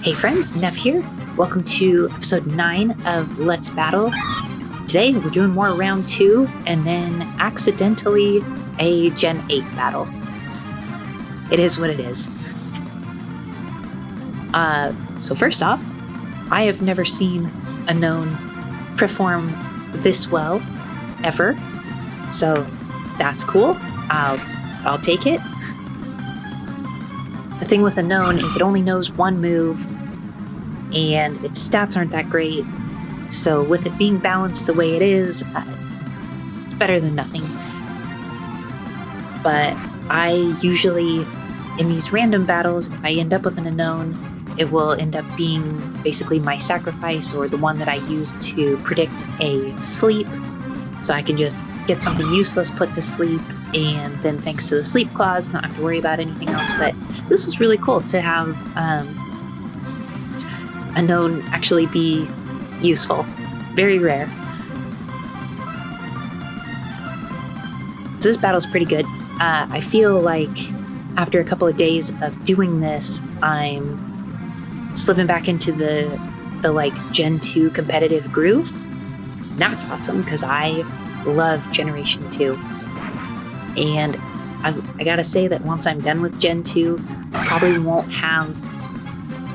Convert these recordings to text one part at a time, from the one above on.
Hey friends, Nev here. Welcome to episode 9 of Let's Battle. Today we're doing more round 2 and then accidentally a Gen 8 battle. It is what it is. So first off, I have never seen a known perform this well ever. So that's cool. I'll take it. The thing with a known is it only knows one move, and its stats aren't that great, so with it being balanced the way it is, it's better than nothing. But I usually, in these random battles, if I end up with an unknown, it will end up being basically my sacrifice or the one that I use to predict a sleep, so I can just get something useless put to sleep, and then thanks to the sleep clause, not have to worry about anything else. But this was really cool to have a known actually be useful. Very rare. So this battle's pretty good. I feel like after a couple of days of doing this, I'm slipping back into the like Gen 2 competitive groove. And that's awesome because I love Generation 2. And I gotta say that once I'm done with Gen 2, I probably won't have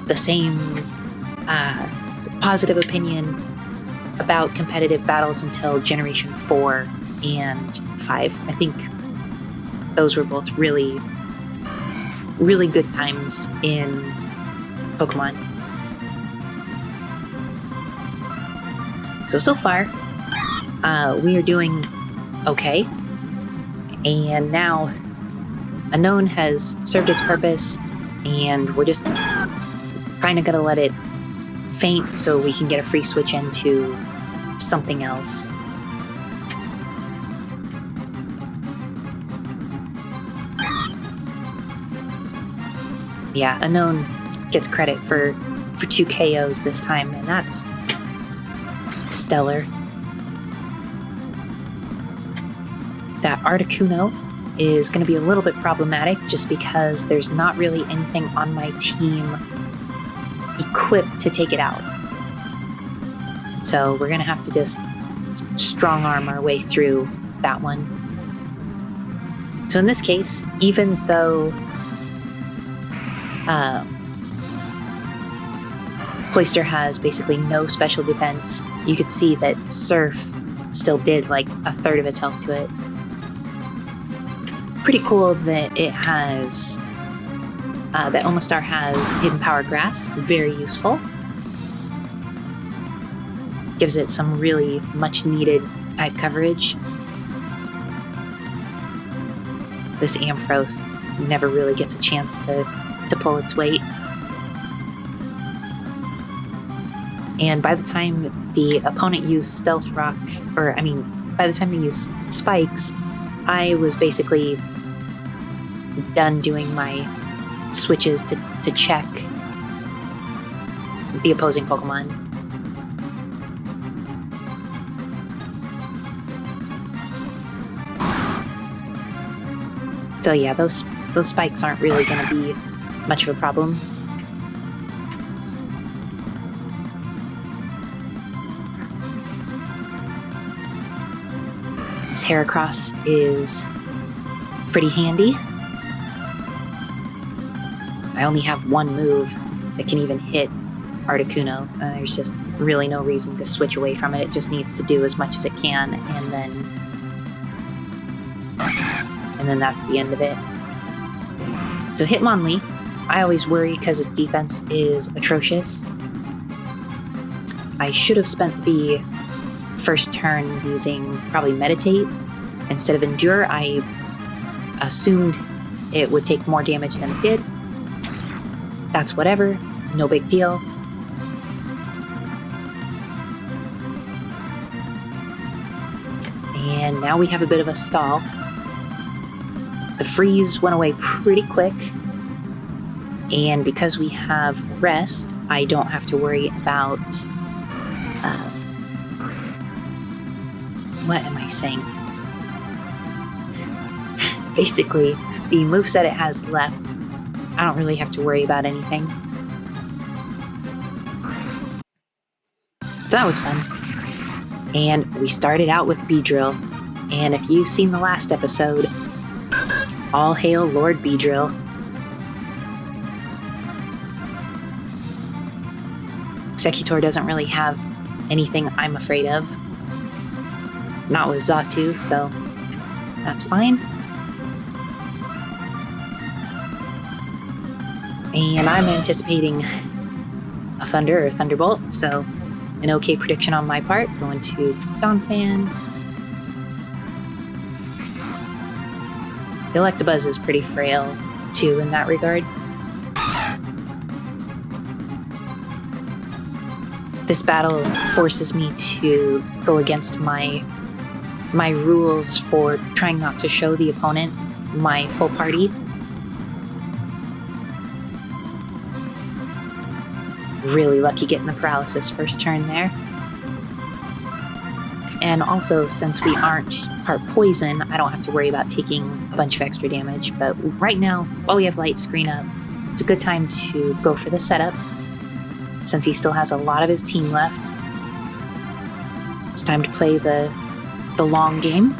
the same positive opinion about competitive battles until Generation 4 and 5. I think those were both really, really good times in Pokemon. So far, we are doing okay. And now, Unknown has served its purpose, and we're just kind of gonna let it faint so we can get a free switch into something else. Yeah, Unknown gets credit for 2 KOs this time, and that's stellar. That Articuno is going to be a little bit problematic just because there's not really anything on my team equipped to take it out. So we're going to have to just strong arm our way through that one. So in this case, even though Cloyster has basically no special defense, you could see that Surf still did like a third of its health to it. Pretty cool that it has, that Omastar has Hidden Power Grasp, very useful. Gives it some really much needed type coverage. This Ampharos never really gets a chance to pull its weight. And by the time the opponent used Stealth Rock, by the time they used Spikes, I was basically done doing my switches to check the opposing Pokemon. So yeah, those spikes aren't really going to be much of a problem. This Heracross is pretty handy. I only have one move that can even hit Articuno. There's just really no reason to switch away from it. It just needs to do as much as it can, and then that's the end of it. So Hitmonlee, I always worry because its defense is atrocious. I should have spent the first turn using probably Meditate instead of Endure. I assumed it would take more damage than it did. That's whatever, no big deal. And now we have a bit of a stall. The freeze went away pretty quick, and because we have rest, I don't have to worry about what am I saying? Basically, the moveset it has left, I don't really have to worry about anything. that was fun. And we started out with Beedrill. And if you've seen the last episode, all hail Lord Beedrill. Executor doesn't really have anything I'm afraid of. Not with Xatu, so that's fine. And I'm anticipating a Thunder or Thunderbolt, so an okay prediction on my part. Going to Donphan. The Electabuzz is pretty frail, too, in that regard. This battle forces me to go against my rules for trying not to show the opponent my full party. Really lucky getting the paralysis first turn there. And also, since we aren't part poison, I don't have to worry about taking a bunch of extra damage. But right now, while we have Light Screen up, it's a good time to go for the setup, since he still has a lot of his team left. It's time to play the long game.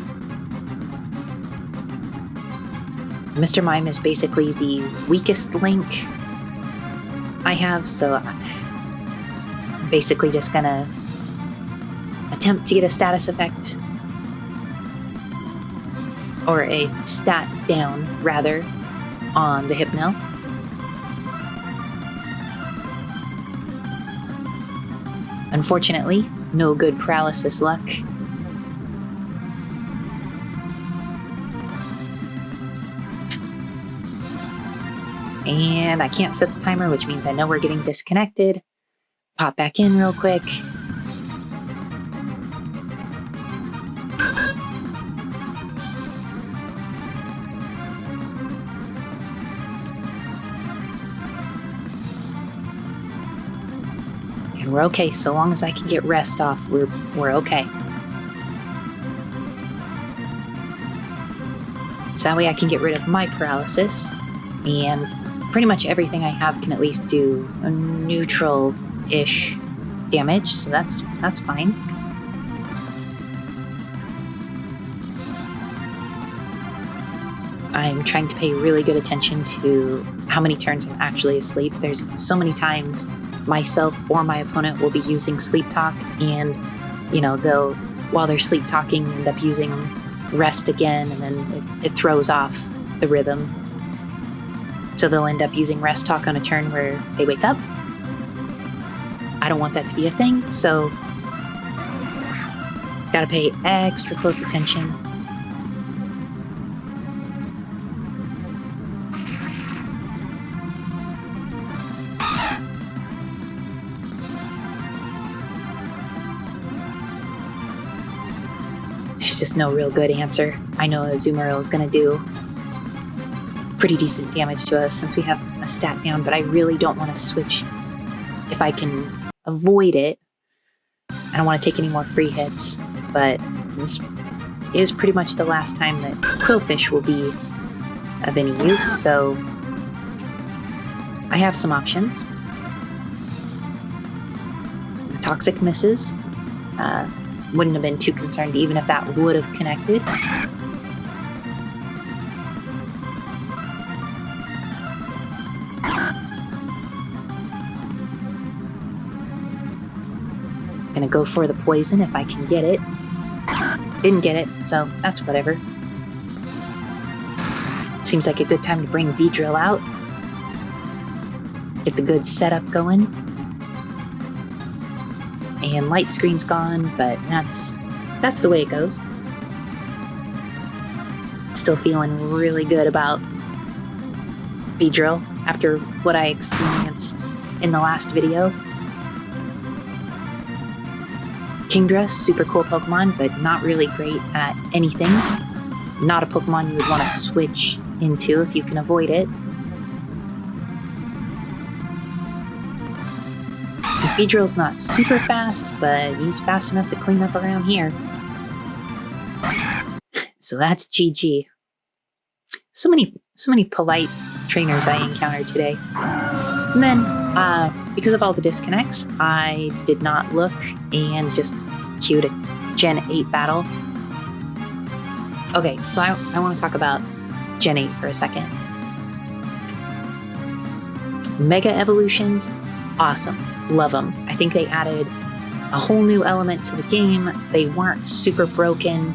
Mr. Mime is basically the weakest link I have, so I'm basically just gonna attempt to get a status effect, or a stat down, rather, on the Hypno. Unfortunately, no good paralysis luck. And I can't set the timer, which means I know we're getting disconnected. Pop back in real quick. And we're okay. So long as I can get rest off, we're okay. So that way I can get rid of my paralysis, and pretty much everything I have can at least do a neutral-ish damage, so that's fine. I'm trying to pay really good attention to how many turns I'm actually asleep. There's so many times myself or my opponent will be using Sleep Talk, and they'll, while they're sleep talking, end up using Rest again, and then it throws off the rhythm. So they'll end up using Rest Talk on a turn where they wake up. I don't want that to be a thing, so gotta pay extra close attention. There's just no real good answer. I know Azumarill is gonna do pretty decent damage to us since we have a stat down, but I really don't want to switch if I can avoid it. I don't want to take any more free hits, but this is pretty much the last time that Quillfish will be of any use, so I have some options. Toxic misses. Wouldn't have been too concerned even if that would have connected. Gonna go for the poison if I can get it. Didn't get it, so that's whatever. Seems like a good time to bring Beedrill out. Get the good setup going. And Light Screen's gone, but that's the way it goes. Still feeling really good about Beedrill after what I experienced in the last video. Kingdra, super cool Pokemon, but not really great at anything. Not a Pokemon you would want to switch into if you can avoid it. Beedrill's not super fast, but he's fast enough to clean up around here. So that's GG. So many polite trainers I encountered today. And then Because of all the disconnects, I did not look and just queued a Gen 8 battle. Okay, so I want to talk about Gen 8 for a second. Mega Evolutions, awesome. Love them. I think they added a whole new element to the game. They weren't super broken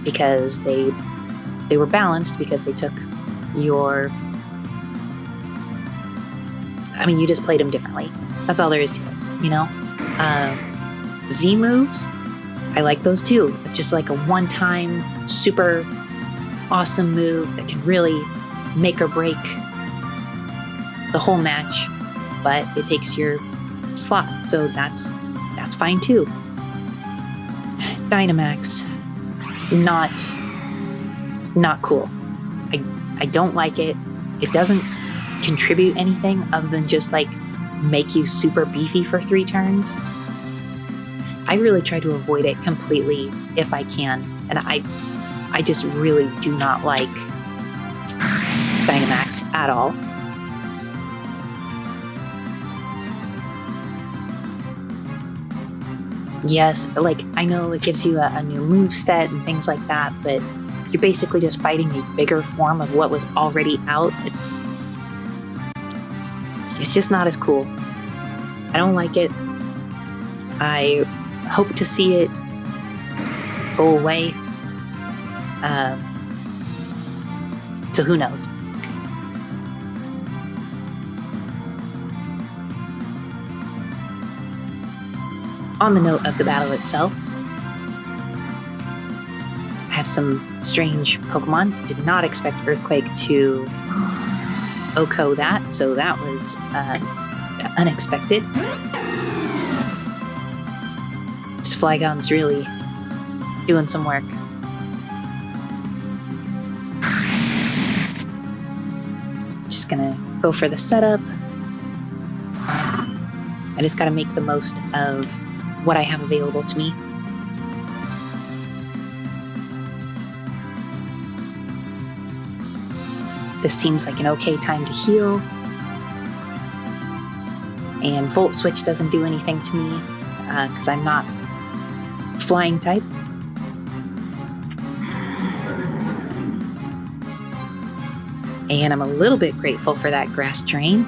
because they were balanced because they took your... I mean, you just played them differently. That's all there is to it, you know? Z moves, I like those too. Just like a one-time, super awesome move that can really make or break the whole match, but it takes your slot, so that's fine too. Dynamax, not cool. I don't like it. It doesn't contribute anything other than just like make you super beefy for 3 turns. I really try to avoid it completely if I can, and I just really do not like Dynamax at all. Yes, like, I know it gives you a new move set and things like that, but you're basically just fighting a bigger form of what was already out. It's just not as cool. I don't like it. I hope to see it go away. So who knows? On the note of the battle itself, I have some strange Pokemon. Did not expect Earthquake to OHKO that, so that was unexpected. This Flygon's really doing some work. Just gonna go for the setup. I just gotta make the most of what I have available to me. This seems like an okay time to heal. And Volt Switch doesn't do anything to me because I'm not flying type. And I'm a little bit grateful for that Grass Drain.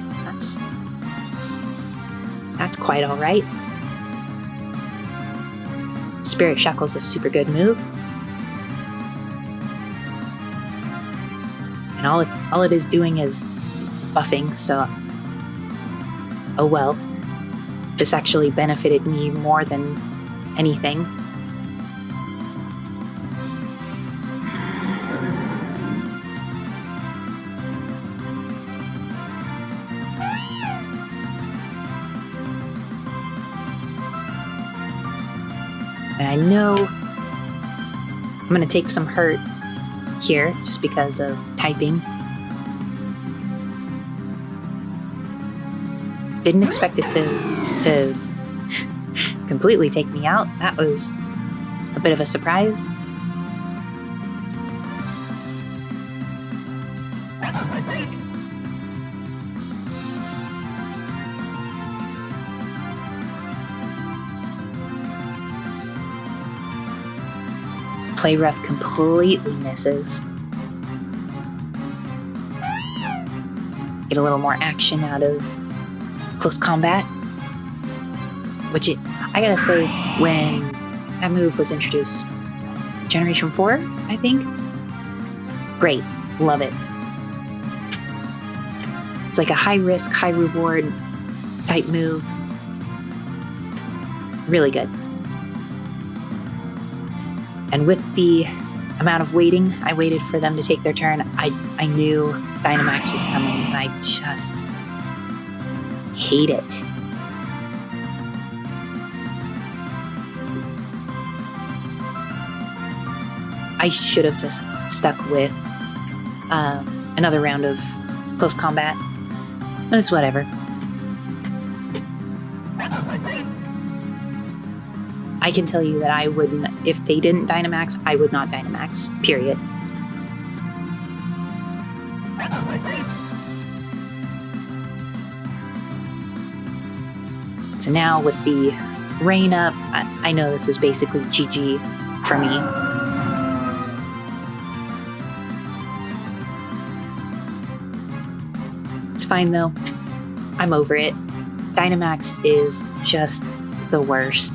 That's quite all right. Spirit Shackle's a super good move. And all it is doing is buffing, so oh well. This actually benefited me more than anything. And I know I'm going to take some hurt here just because of typing. Didn't expect it to completely take me out. That was a bit of a surprise. Play Rough completely misses. Get a little more action out of close combat. Which I gotta say, when that move was introduced, Generation 4, I think? Great, love it. It's like a high risk, high reward type move. Really good. And with the amount of waiting I waited for them to take their turn, I knew Dynamax was coming, and I just hate it. I should have just stuck with another round of close combat, but it's whatever. I can tell you that I wouldn't, if they didn't Dynamax, I would not Dynamax, period. So now with the rain up, I know this is basically GG for me. It's fine though. I'm over it. Dynamax is just the worst.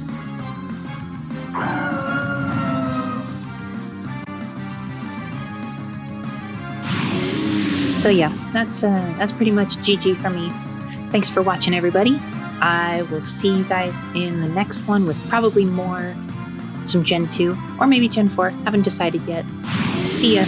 So yeah, that's pretty much GG for me. Thanks for watching, everybody. I will see you guys in the next one with probably some Gen 2 or maybe Gen 4. Haven't decided yet. See ya.